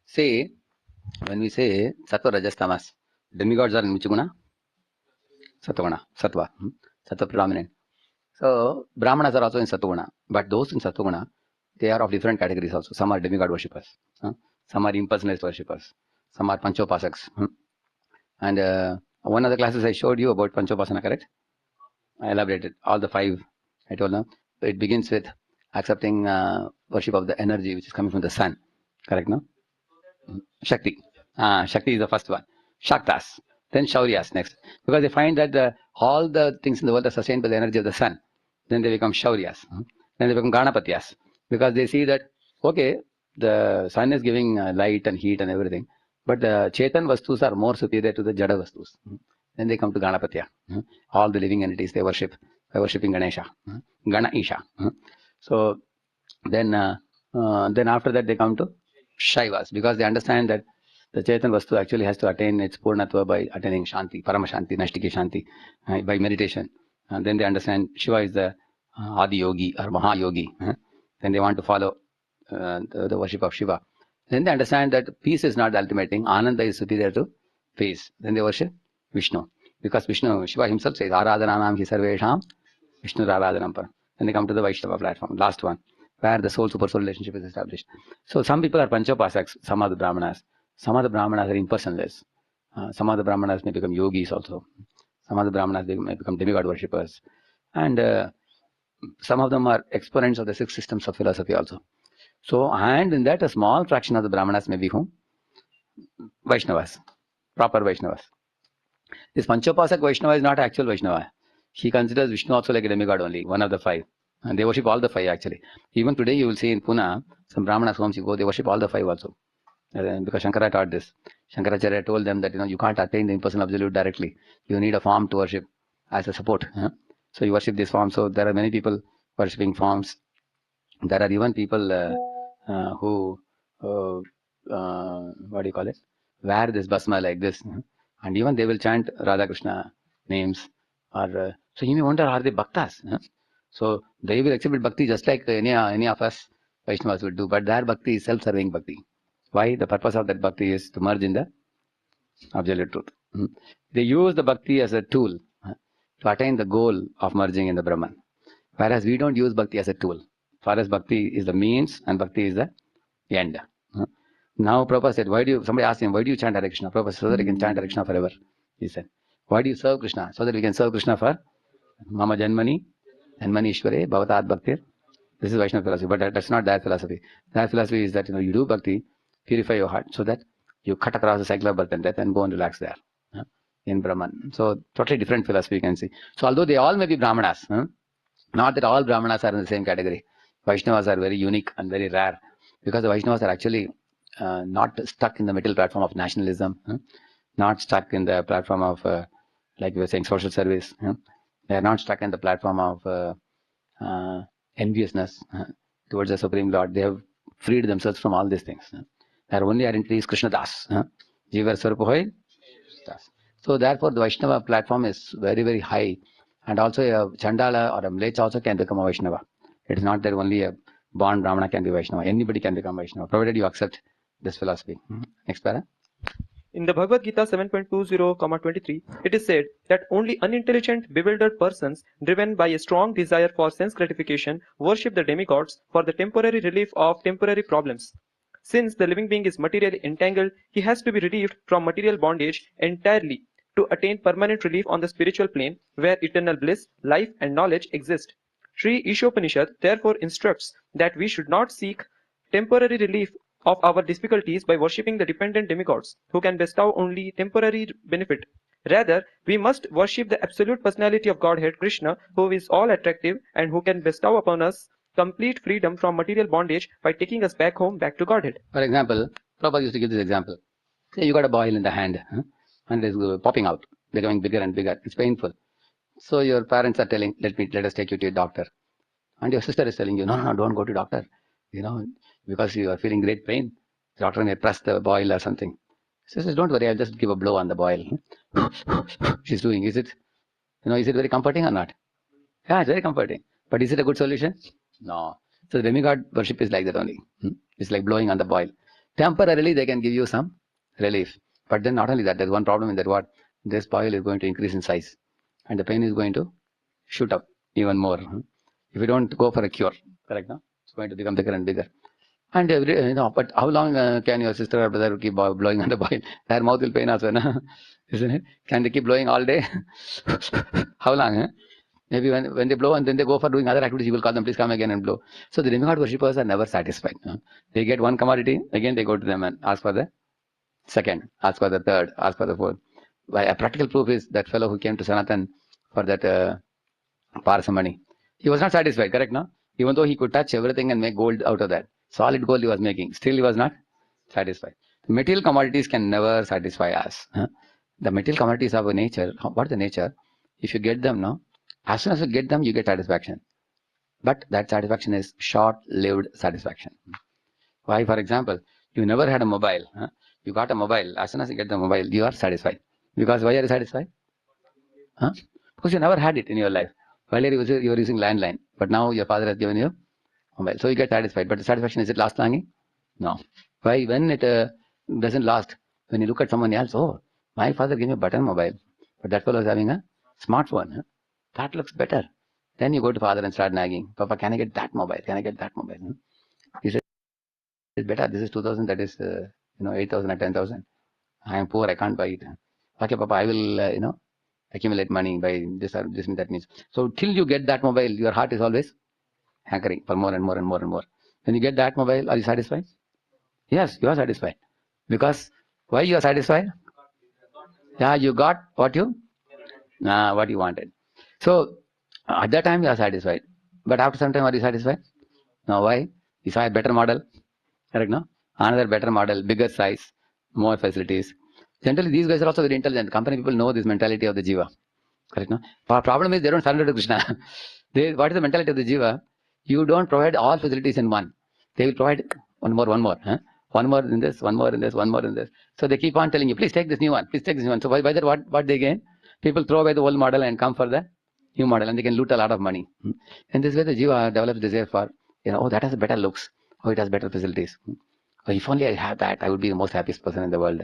See, when we say Sattva, Rajas, Tamas, demigods are in which guna? Sattva, Sattva. Sattva predominant. So, Brahmanas are also in Sattva. But those in Sattva, they are of different categories also. Some are demigod worshippers. Some are impersonalist worshippers. Some are Panchopasaks. And one of the classes I showed you about Panchopasana, correct? I elaborated all the 5. I told them it begins with accepting worship of the energy which is coming from the sun. Correct, no? Shakti. Shakti is the first one. Shaktas. Then Shauryas next. Because they find that all the things in the world are sustained by the energy of the sun. Then they become Shauryas. Then they become Ganapatyas. Because they see that, okay, the sun is giving light and heat and everything. But the Chetan Vastus are more superior to the Jada Vastus. Then they come to Ganapatya. All the living entities they worship by worshipping Ganesha. Gana Isha. So then after that they come to Shaivas, because they understand that the Chetan Vastu actually has to attain its Purnatva by attaining Shanti, Parama Shanti, Nashtiki Shanti, by meditation. And then they understand Shiva is the Adi Yogi or Maha Yogi. Then they want to follow the worship of Shiva. Then they understand that peace is not the ultimate thing. Ananda is superior to peace. Then they worship Vishnu. Because Vishnu, Shiva himself says, Aradhananam hi sarvesham, Vishnu Aradhanam par. Then they come to the Vaishnava platform, last one, where the soul-super-soul relationship is established. So some people are Panchopasaks, some are the Brahmanas. Some of the Brahmanas are impersonalists. Some of the Brahmanas may become yogis also. Some of the Brahmanas may become demigod worshippers. And some of them are exponents of the 6 systems of philosophy also. So, and in that a small fraction of the Brahmanas may be whom? Vaishnavas, proper Vaishnavas. This Panchopasak Vaishnava is not actual Vaishnava. He considers Vishnu also like a demigod only, one of the 5. And they worship all the 5 actually. Even today you will see in Pune, some Brahmanas homes you go, they worship all the 5 also. Because Shankara taught this. Shankaracharya told them that you can't attain the impersonal absolute directly. You need a form to worship as a support. So you worship this form. So there are many people worshipping forms. There are even people who, what do you call it, wear this basma like this. And even they will chant Radha Krishna names. Or so you may wonder, are they bhaktas? So they will exhibit bhakti just like any of us Vaishnavas would do. But their bhakti is self-serving bhakti. Why? The purpose of that bhakti is to merge in the absolute truth. They use the bhakti as a tool to attain the goal of merging in the Brahman. Whereas we don't use bhakti as a tool. For us, bhakti is the means and bhakti is the end. Now Prabhupada said, somebody asked him, why do you chant Hare Krishna? Prabhupada said, so that you can chant Hare Krishna forever. He said, why do you serve Krishna? So that we can serve Krishna for Mama Janmani Ishware Bhavatat Bhaktir. This is Vaishnava philosophy, but that's not their philosophy. Their philosophy is that you do bhakti, purify your heart, so that you cut across the cycle of birth and death and go and relax there in Brahman. So totally different philosophy you can see. So although they all may be Brahmanas, not that all Brahmanas are in the same category. Vaishnavas are very unique and very rare because the Vaishnavas are actually not stuck in the middle platform of nationalism, not stuck in the platform of, like we were saying, social service. They are not stuck in the platform of enviousness towards the Supreme Lord. They have freed themselves from all these things. Their only identity is Krishna Das. Jiva Swarupa Das. So therefore the Vaishnava platform is very, very high. And also a Chandala or a Mlech also can become a Vaishnava. It is not that only a born Brahmana can be Vaishnava. Anybody can become Vaishnava, provided you accept this philosophy. Next para. In the Bhagavad Gita 7.20, it is said that only unintelligent, bewildered persons driven by a strong desire for sense gratification worship the demigods for the temporary relief of temporary problems. Since the living being is materially entangled, he has to be relieved from material bondage entirely to attain permanent relief on the spiritual plane where eternal bliss, life and knowledge exist. Sri Isopanishad therefore instructs that we should not seek temporary relief of our difficulties by worshipping the dependent demigods, who can bestow only temporary benefit. Rather, we must worship the absolute personality of Godhead, Krishna, who is all attractive and who can bestow upon us complete freedom from material bondage by taking us back home, back to Godhead. For example, Prabhupada used to give this example. Say you got a boil in the hand, and it's popping out, becoming bigger and bigger. It's painful. So your parents are telling, let us take you to a doctor. And your sister is telling you, no, don't go to doctor. Because you are feeling great pain. The doctor may press the boil or something. She says, don't worry, I'll just give a blow on the boil. She's doing, is it very comforting or not? Yeah, it's very comforting. But is it a good solution? No. So the demigod worship is like that only. It's like blowing on the boil. Temporarily, they can give you some relief. But then not only that, there's one problem in that what? This boil is going to increase in size. And the pain is going to shoot up even more. If you don't go for a cure, correct? No? It's going to become bigger and bigger. And but how long can your sister or brother keep blowing on the boil? Their mouth will pain also, no? Isn't it? Can they keep blowing all day? How long? Maybe when they blow and then they go for doing other activities, you will call them, please come again and blow. So the demigod worshippers are never satisfied. They get one commodity, again they go to them and ask for the second, ask for the third, ask for the fourth. A practical proof is that fellow who came to Sanatan for that parsimony. He was not satisfied, correct, no? Even though he could touch everything and make gold out of that. Solid gold he was making. Still he was not satisfied. Material commodities can never satisfy us. The material commodities of a nature, what is the nature? If you get them, no? As soon as you get them, you get satisfaction. But that satisfaction is short-lived satisfaction. Why, for example, you never had a mobile. You got a mobile. As soon as you get the mobile, you are satisfied. Because why are you satisfied? Because you never had it in your life. Earlier you were using landline. But now your father has given you mobile. So you get satisfied. But the satisfaction, is it last-longing? No. Why? When it doesn't last, when you look at someone else, oh, my father gave me a button mobile. But that fellow is having a smartphone. That looks better. Then you go to father and start nagging. Papa, can I get that mobile? Can I get that mobile? He said, it's better. This is 2,000. That is, 8,000 or 10,000. I am poor. I can't buy it. Okay, Papa, I will, accumulate money by this or this that means. So till you get that mobile, your heart is always hankering for more and more and more and more. When you get that mobile, are you satisfied? Yes, you are satisfied. Because why you are satisfied? Yeah, you got what you wanted. So at that time you are satisfied. But after some time, are you satisfied? No, why? You saw a better model, correct? No? Another better model, bigger size, more facilities. Generally, these guys are also very intelligent. Company people know this mentality of the jiva, correct? No? Our problem is they don't surrender to Krishna. What is the mentality of the jiva? You don't provide all facilities in one. They will provide one more. One more in this, one more in this, one more in this. So they keep on telling you, please take this new one, please take this new one. So by that, what they gain? People throw away the old model and come for the new model, and they can loot a lot of money. In this way, the jiva develops desire for, oh, that has better looks, oh, it has better facilities. Oh, if only I have that, I would be the most happiest person in the world.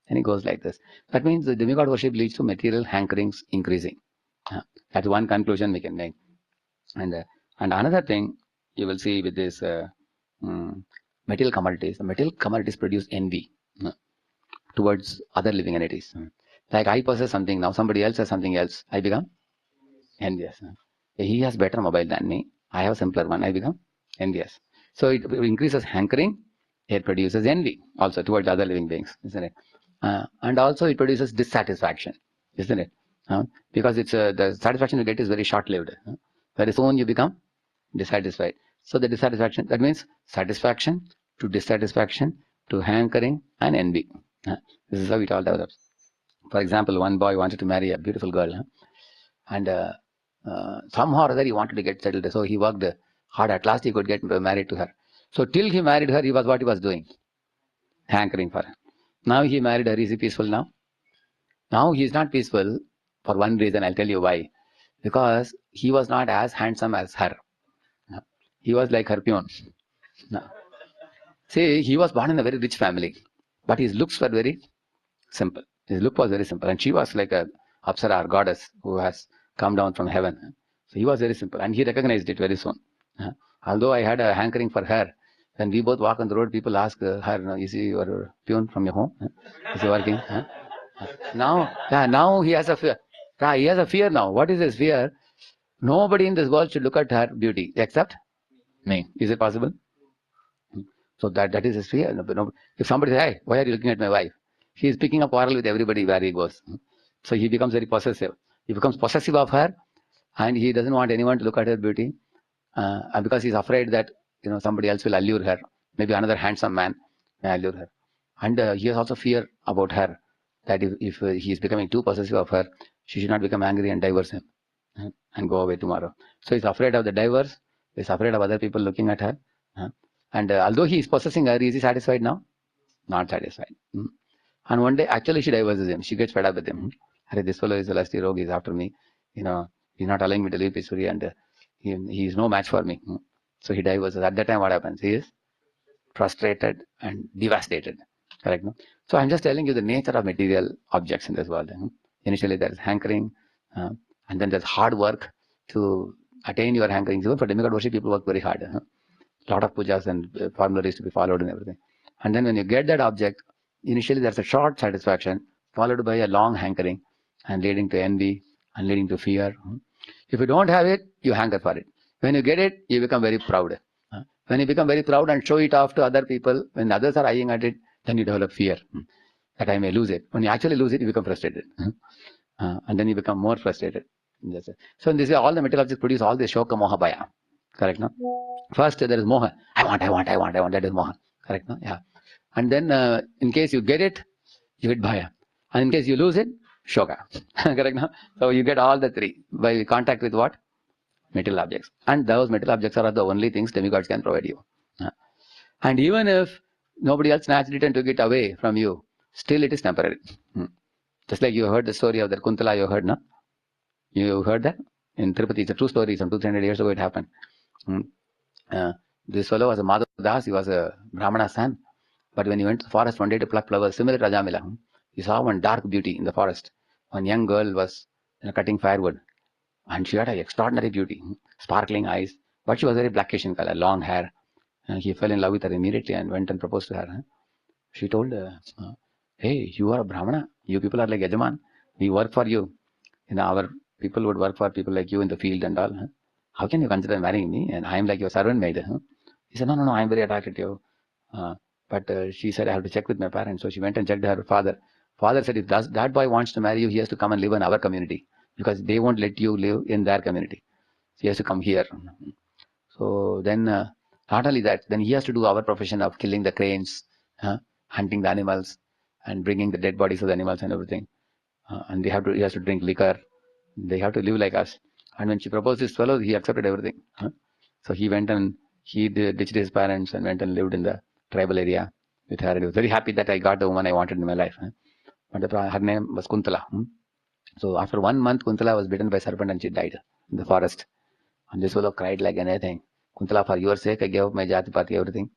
And it goes like this. That means the demigod worship leads to material hankerings increasing. That's one conclusion we can make. And another thing you will see with this material commodities. The material commodities produce envy towards other living entities. Like I possess something now, somebody else has something else. I become envious. He has better mobile than me. I have a simpler one. I become envious. So it increases hankering. It produces envy also towards other living beings, isn't it? And also it produces dissatisfaction, isn't it? Because it's the satisfaction you get is very short-lived. Very soon you become dissatisfied. So the dissatisfaction, that means satisfaction to dissatisfaction to hankering and envy. This is how it all develops. For example, one boy wanted to marry a beautiful girl, and somehow or other he wanted to get settled. So he worked hard. At last he could get married to her. So till he married her, he was what he was doing? Hankering for her. Now he married her. Is he peaceful now? Now he is not peaceful for one reason. I'll tell you why. Because he was not as handsome as her. He was like her peon. See, he was born in a very rich family, but his looks were very simple. His look was very simple, and she was like a Apsara or goddess who has come down from heaven. So he was very simple, and he recognized it very soon. Although I had a hankering for her, when we both walk on the road, people ask her, "Is he your peon from your home? Is he working?" Now he has a fear. He has a fear now. What is his fear? Nobody in this world should look at her beauty except me. Is it possible? So that is his fear. If somebody says, "Hey, why are you looking at my wife?" He is picking up quarrel with everybody where he goes. So he becomes very possessive. He becomes possessive of her, and he doesn't want anyone to look at her beauty, and because he's afraid that somebody else will allure her. Maybe another handsome man may allure her, and he has also fear about her, that if he is becoming too possessive of her, she should not become angry and divorce him and go away tomorrow. So he's afraid of the divorce. He's afraid of other people looking at her. And although he is possessing her, is he satisfied now? Not satisfied. And one day, actually, she divorces him. She gets fed up with him. This fellow is a lusty rogue. He's after me. He's not allowing me to live peacefully, and he is no match for me. So he divorces. At that time, what happens? He is frustrated and devastated. Correct? No? So I'm just telling you the nature of material objects in this world. Initially, there is hankering, and then there's hard work to attain your hankering. Even for demigod worship, people work very hard. Lot of pujas and formularies to be followed and everything. And then when you get that object, initially there's a short satisfaction followed by a long hankering and leading to envy and leading to fear. If you don't have it, you hanker for it. When you get it, you become very proud. When you become very proud and show it off to other people, when others are eyeing at it, then you develop fear that I may lose it. When you actually lose it, you become frustrated. And then you become more frustrated. So in this way, all the material objects produce all the shoka moha bhaya. Correct, no? First, there is moha. I want. That is moha. Correct, no? Yeah. And then, in case you get it, you get bhaya. And in case you lose it, shoka. Correct, no? So you get all the three by contact with what? Material objects. And those material objects are the only things demigods can provide you. And even if nobody else snatched it and took it away from you, still it is temporary. Just like you heard the story of the Kuntala, you heard, no? You heard that? In Tirupati, it's a true story. Some 200-300 years ago it happened. This fellow was a Madhav Das. He was a Brahmana's son. But when he went to the forest one day to pluck flowers, similar to Rajamila, he saw one dark beauty in the forest. One young girl was cutting firewood. And she had an extraordinary beauty, sparkling eyes. But she was very blackish in color, long hair. He fell in love with her immediately and went and proposed to her. She told, "Hey, you are a Brahmana. You people are like Yajaman. We work for you. Our people would work for people like you in the field and all. How can you consider marrying me? And I am like your servant maid." He said, No, I am very attracted to you. But she said, I have to check with my parents. So she went and checked her father. Father said, if that boy wants to marry you, he has to come and live in our community because they won't let you live in their community. So he has to come here. So then, not only that, then he has to do our profession of killing the cranes, hunting the animals, and bringing the dead bodies of the animals and everything. And he has to drink liquor. They have to live like us. And when she proposed this fellow, he accepted everything. So he went and he ditched his parents and went and lived in the tribal area with her. And he was very happy that I got the woman I wanted in my life. But her name was Kuntala. So after 1 month, Kuntala was bitten by a serpent and she died in the forest. And this fellow cried like anything. Kuntala, for your sake, I gave up my jati pati, everything.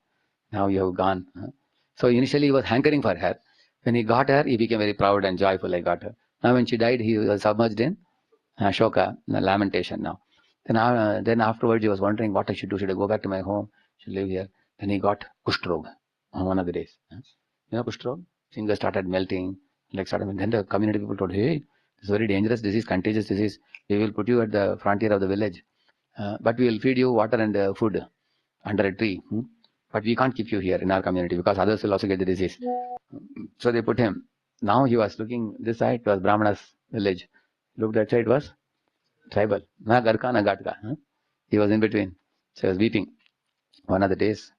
Now you have gone. So initially he was hankering for her. When he got her, he became very proud and joyful. I got her. Now when she died, he was submerged in shoka, lamentation now. Then afterwards, he was wondering what I should do. Should I go back to my home? Should I live here? Then he got Kushtrog on one of the days. You know Kushtrog? Fingers started melting, then the community people told, hey, it's a very dangerous disease, contagious disease. We will put you at the frontier of the village. But we will feed you water and food under a tree. But we can't keep you here in our community because others will also get the disease. So they put him. Now he was looking this side, it was Brahmana's village. Looked that side, it was tribal. Na Garka, na Gatka. He was in between. So he was weeping. One of the days,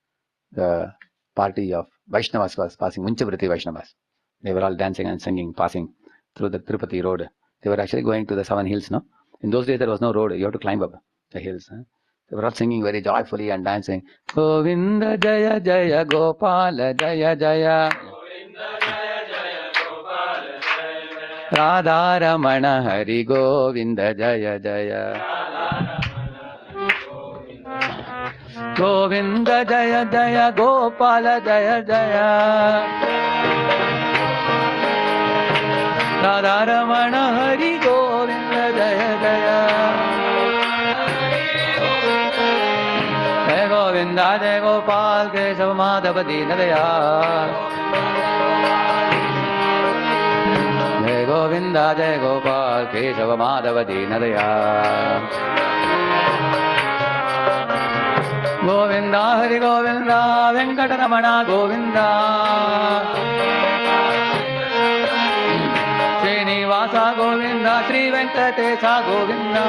the party of Vaishnavas was passing, Munchavriti Vaishnavas. They were all dancing and singing, passing through the Tirupati road. They were actually going to the 7 hills, no? In those days, there was no road. You have to climb up the hills. They were all singing very joyfully and dancing. Govinda Jaya Jaya Gopala Jaya Jaya. Radha Ramana Hari Govinda Jaya Jaya. Govinda Jaya Jaya Gopala Jaya Jaya. Radha Ramana Hari Govinda Jaya Jaya. Jai Govinda Jai Gopal Kesava Madhava Dina Dayal. Jai Govinda Jai Gopal Kesava Madhava Dina Dayal. Govinda Hari Govinda Venkatamana Govinda Srinivasa Govinda Sri Venkatesa Govinda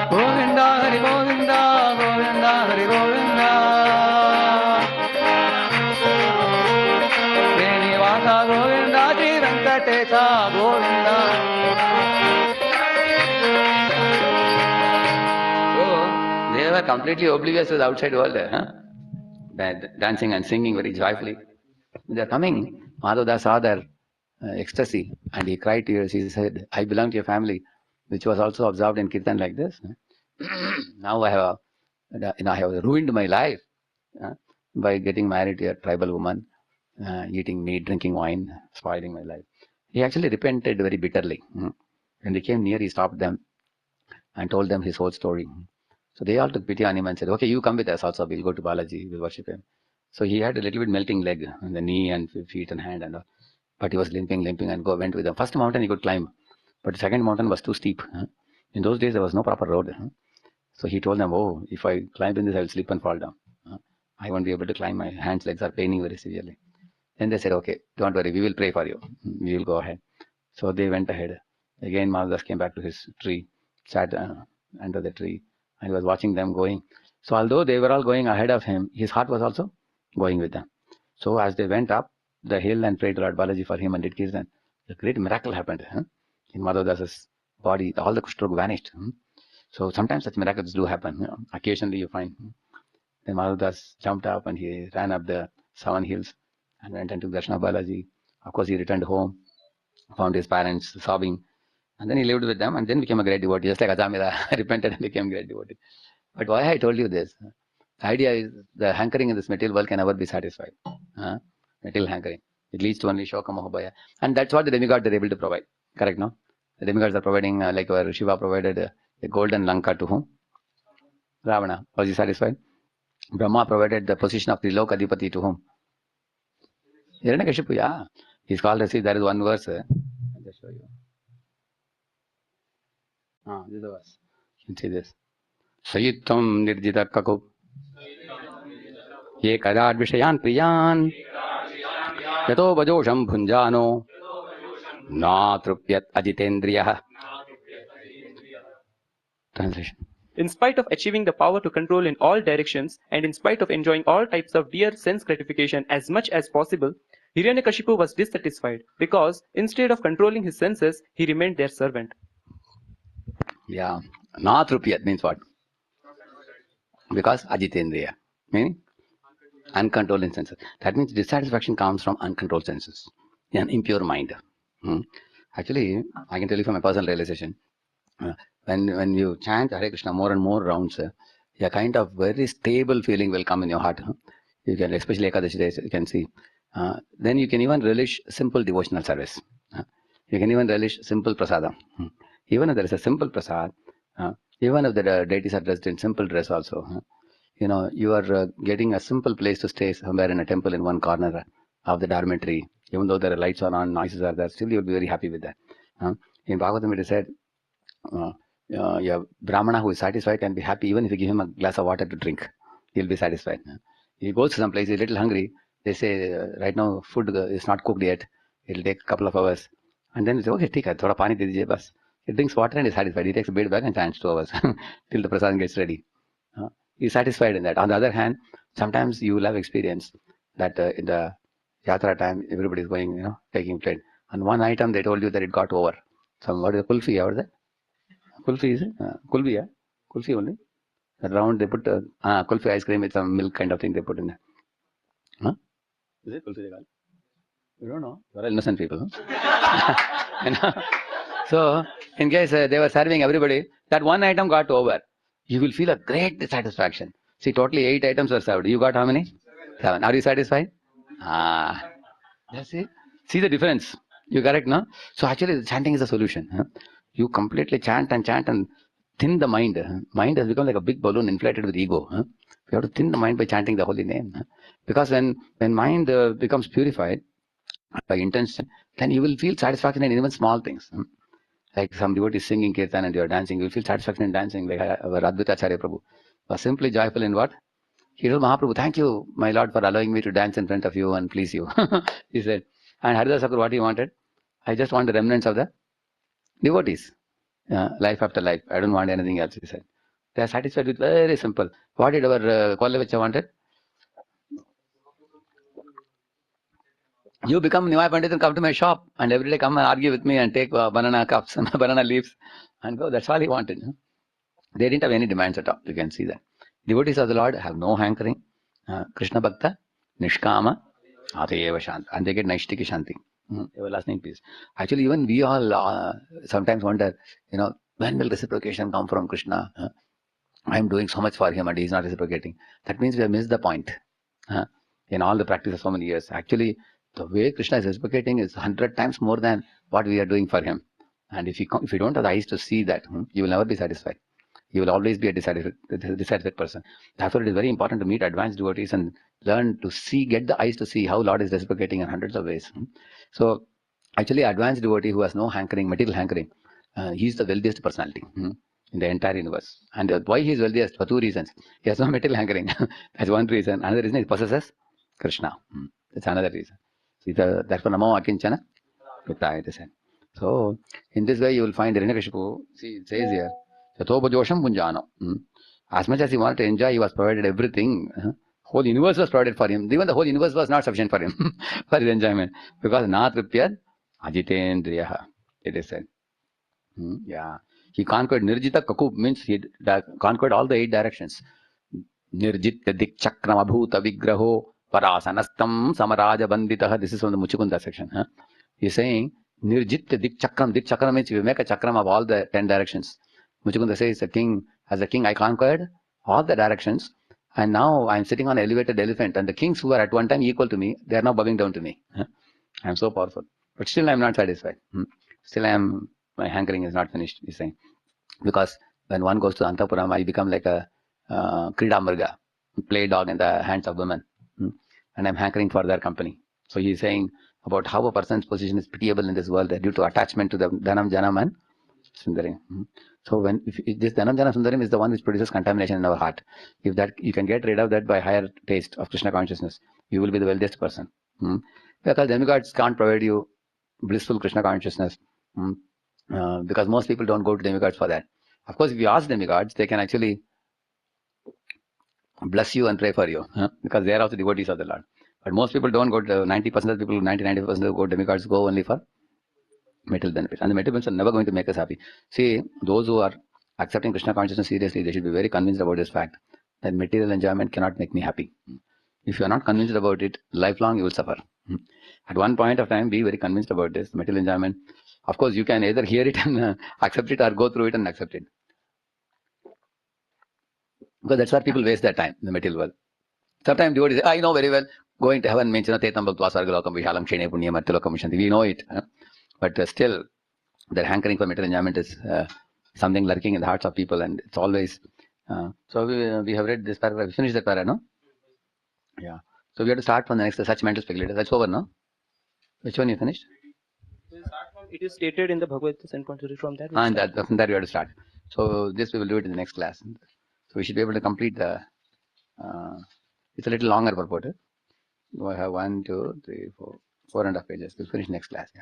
Govinda Hari Govinda Govinda Hari Govinda Srinivasa Govinda Sri Venkatesa Govinda. They were completely oblivious to the outside world, dancing and singing very joyfully. They are coming. Madhavdas saw their ecstasy and he cried tears. He said, I belong to your family, which was also observed in Kirtan like this. Now I have ruined my life by getting married to a tribal woman, eating meat, drinking wine, spoiling my life. He actually repented very bitterly. When they came near, he stopped them and told them his whole story. So they all took pity on him and said, okay, you come with us also. We'll go to Balaji. We'll worship him. So he had a little bit melting leg on the knee and feet and hand and all. But he was limping and went with them. First mountain he could climb. But the second mountain was too steep. In those days, there was no proper road. So he told them, oh, if I climb in this, I will slip and fall down. I won't be able to climb. My hands, legs are paining very severely. Then they said, okay, don't worry. We will pray for you. We will go ahead. So they went ahead. Again, Madhavdas came back to his tree, sat under the tree, and he was watching them going. So although they were all going ahead of him, his heart was also going with them. So as they went up the hill and prayed to Lord Balaji for him and did kirtan, a great miracle happened. In Madhavdas's body, all the kushtrog vanished. So sometimes such miracles do happen. Occasionally you find. Then Madhavdas jumped up and he ran up the 7 hills and went and took darshan of Balaji. Of course, he returned home, found his parents sobbing, and then he lived with them and then became a great devotee, just like Ajamila repented and became a great devotee. But why I told you this? The idea is the hankering in this material world can never be satisfied. Material hankering. It leads to only shoka mohabhaya. And that's what the demigods are able to provide. Correct, no? The demigods are providing, like where Shiva provided the golden Lanka to whom? Ravana. Was he satisfied? Brahma provided the position of Trilokadipati to whom? Hiranyakashipu, yeah. He's called as if there is one verse. I'll just show you. This is the verse. You can see this. Sayitvam nirjita kakup. Ye kadad vishayan priyan. Yato vajosham bhunjano. Na trupyat ajitendriya. Translation. In spite of achieving the power to control in all directions, and in spite of enjoying all types of dear sense gratification as much as possible, Hiranyakashipu was dissatisfied because instead of controlling his senses, he remained their servant. Yeah. Na trupyat means what? Because ajitendriya, meaning uncontrolled in senses. That means dissatisfaction comes from uncontrolled senses, an impure mind. Actually, I can tell you from my personal realization, when you chant Hare Krishna more and more rounds, a kind of very stable feeling will come in your heart. You can, especially Ekadashi days, you can see. Then you can even relish simple devotional service. You can even relish simple prasada. Even if there is a simple prasad, Even if the deities are dressed in simple dress also. You are getting a simple place to stay somewhere in a temple in one corner of the dormitory. Even though there are lights are on, noises are there, still you'll be very happy with that. In Bhagavatam it is said, yeah, Brahmana who is satisfied can be happy even if you give him a glass of water to drink. He'll be satisfied. He goes to some place, he's a little hungry. They say, right now food is not cooked yet. It'll take a couple of hours. And then he says, okay, take it. Thoda pani de dijiye bas. He drinks water and is satisfied. He takes a bed back and chants 2 hours till the prasadam gets ready. He's satisfied in that. On the other hand, sometimes you will have experience that in the yatra time, everybody is going, taking plate. And one item they told you that it got over. Some, what is the kulfi? What is that? Kulfi is it? Kulfi, yeah. Kulfi only. That round they put kulfi ice cream with some milk kind of thing they put in there. Huh? Is it kulfi they call? You don't know. You are innocent people. Huh? So, in case they were serving everybody, that one item got over. You will feel a great dissatisfaction. See, totally 8 items were served. You got how many? 7. Are you satisfied? That's it. See the difference. You correct, no? So actually, chanting is a solution. Huh? You completely chant and thin the mind. Mind has become like a big balloon inflated with ego. You have to thin the mind by chanting the holy name. Because when mind becomes purified by intention, then you will feel satisfaction in even small things. Like some devotees singing kirtan and you are dancing, you will feel satisfaction in dancing. Like our Advaita Acharya Prabhu was simply joyful in what? He told Mahaprabhu, thank you, my Lord, for allowing me to dance in front of you and please you. He said. And Haridas Thakur, what he wanted? I just want the remnants of the devotees. Life after life. I don't want anything else, he said. They are satisfied with very simple. What did our Kwalevacha wanted? You become Nimai Pandit and come to my shop and every day come and argue with me and take banana cups and banana leaves and go. That's all he wanted. They didn't have any demands at all. You can see that. Devotees of the Lord have no hankering. Krishna Bhakta, Nishkama, Atayeva Shant. And they get Naishtiki Shanti. Everlasting peace. Actually, even we all sometimes wonder, when will reciprocation come from Krishna? I'm doing so much for him and he's not reciprocating. That means we have missed the point. In all the practice of so many years. Actually, the way Krishna is reciprocating is 100 times more than what we are doing for him. And if you don't have the eyes to see that, you will never be satisfied. You will always be a dissatisfied person. Therefore, it is very important to meet advanced devotees and learn to see, get the eyes to see how Lord is reciprocating in hundreds of ways. So, actually, advanced devotee who has no hankering, material hankering, he is the wealthiest personality in the entire universe. And why he is wealthiest? For 2 reasons. He has no material hankering. That's one reason. Another reason, he possesses Krishna. That's another reason. So, therefore, Namo Akinchana Vittaya, it is said. So, in this way, you will find Hiranyakashipu, see, it says here, Yathopajosham Punjano. As much as he wanted to enjoy, he was provided everything. Whole universe was provided for him. Even the whole universe was not sufficient for him, for his enjoyment. Because na tripyad ajitendriyaha, it is said. Yeah. He conquered Nirjita Kakub, means he conquered all the 8 directions. Nirjitya dik chakram abhuta vigraho parasanastam samaraja banditaha. This is from the Muchukunda section. He's saying, Nirjitya dik chakram. Dik chakram means you make a chakram of all the 10 directions. Muchukunda says, as a king, I conquered all the directions. And now I'm sitting on an elevated elephant. And the kings who were at one time equal to me, they are now bowing down to me. I'm so powerful. But still I'm not satisfied. Still my hankering is not finished, he's saying. Because when one goes to Antapuram, I become like a Krida Murga, play dog in the hands of women. And I'm hankering for their company. So he's saying about how a person's position is pitiable in this world due to attachment to the Dhanam, Janam and Sundarim. So if this Dhanam, Janam, Sundarim is the one which produces contamination in our heart. If that you can get rid of that by higher taste of Krishna consciousness, you will be the wealthiest person. Because demigods can't provide you blissful Krishna consciousness. Because most people don't go to demigods for that. Of course, if you ask demigods, they can actually bless you and pray for you, because they are also devotees of the Lord. But most people don't go to 90% of the people, 90% of go demigods go only for material benefits. And the material benefits are never going to make us happy. See, those who are accepting Krishna consciousness seriously, they should be very convinced about this fact that material enjoyment cannot make me happy. If you are not convinced about it, lifelong you will suffer. At one point of time, be very convinced about this, material enjoyment. Of course, you can either hear it and accept it or go through it and accept it. Because that's where people waste their time in the material world. Sometimes devotees say, I know very well, going to heaven means, Tetam Bhaktva Sargalokam Vishalam Kshene Punyam Arthalokam Shanti. We know it. But still, their hankering for material enjoyment is something lurking in the hearts of people, and it's always. So we have read this paragraph. We finished that paragraph, no? Yeah. So we have to start from the next such mental speculators. That's over, no? Which one you finished? It is stated in the Bhagavad Gita and considered from that. And from that we have to start. So this we will do it in the next class. So we should be able to complete the. It's a little longer purport. We have 1, 2, 3, 4, 4.5 pages. We'll finish next class. Yeah.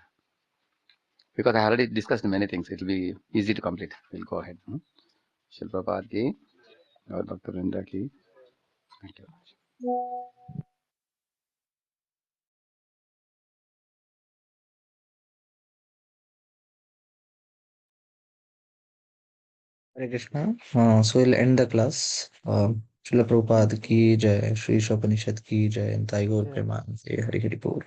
Because I already discussed many things. It will be easy to complete. We'll go ahead. Shil Prabhupada ki, Gaur Bhakta Vrinda ki. Thank you. Hare Krishna. So we'll end the class. Srila Prabhupada ki jai, Shri Isopanishad ki jai, and Taigaur Premanande, Hari Hari Bol.